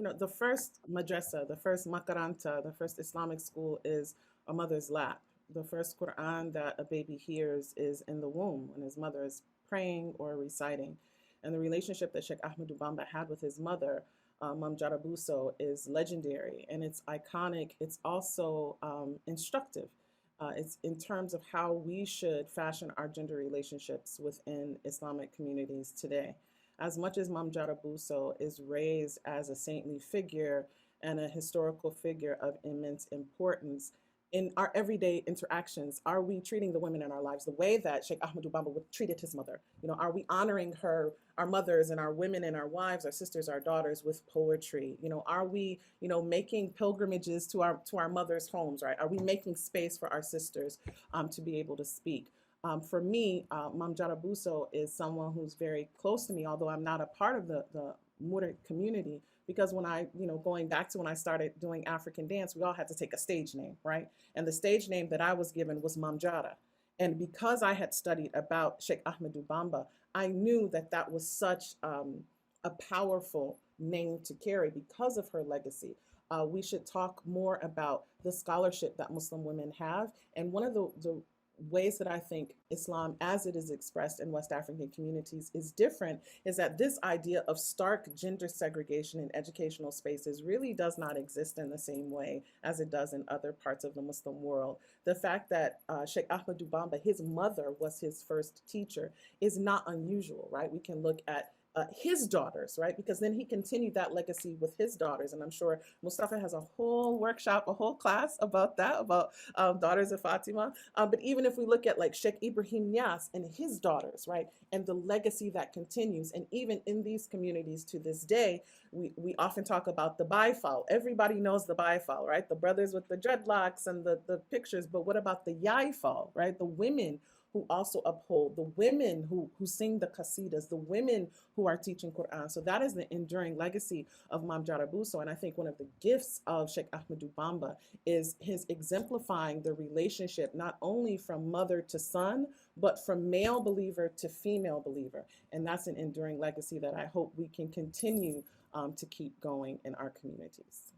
the first madrasa, the first makaranta, the first Islamic school is a mother's lap. The first Quran that a baby hears is in the womb when his mother is praying or reciting. And the relationship that Sheikh Ahmadou Bamba had with his mother, Mame Diarra Bousso, is legendary and it's iconic. It's also instructive. It's in terms of how we should fashion our gender relationships within Islamic communities today. As much as Mame Diarra Bousso is raised as a saintly figure and a historical figure of immense importance, in our everyday interactions, are we treating the women in our lives the way that Sheikh Ahmadou Bamba would treated his mother? Are we honoring our mothers and our women and our wives, our sisters, our daughters with poetry? Are we, making pilgrimages to our mothers' homes, right? Are we making space for our sisters to be able to speak? For me, Mame Diarra Bousso is someone who's very close to me, although I'm not a part of the Murid community, because when I, going back to when I started doing African dance, we all had to take a stage name, right? And the stage name that I was given was Mame Diarra. And because I had studied about Sheikh Ahmadou Bamba, I knew that that was such a powerful name to carry because of her legacy. We should talk more about the scholarship that Muslim women have. And one of the ways that I think Islam, as it is expressed in West African communities, is different is that this idea of stark gender segregation in educational spaces really does not exist in the same way as it does in other parts of the Muslim world. The fact that Sheikh Ahmadou Bamba, his mother was his first teacher, is not unusual, right? We can look at his daughters, right? Because then he continued that legacy with his daughters. And I'm sure Mustafa has a whole workshop, a whole class about that, about daughters of Fatima. But even if we look at like Sheikh Ibrahim Niasse and his daughters, right? And the legacy that continues. And even in these communities to this day, we often talk about the Baifal. Everybody knows the Baifal, right? The brothers with the dreadlocks and the pictures. But what about the Yaifal, right? The women who also uphold, the women who sing the qasidas, the women who are teaching Quran. So that is the enduring legacy of Mame Diarra Bousso. And I think one of the gifts of Sheikh Ahmadou Bamba is his exemplifying the relationship not only from mother to son, but from male believer to female believer. And that's an enduring legacy that I hope we can continue to keep going in our communities.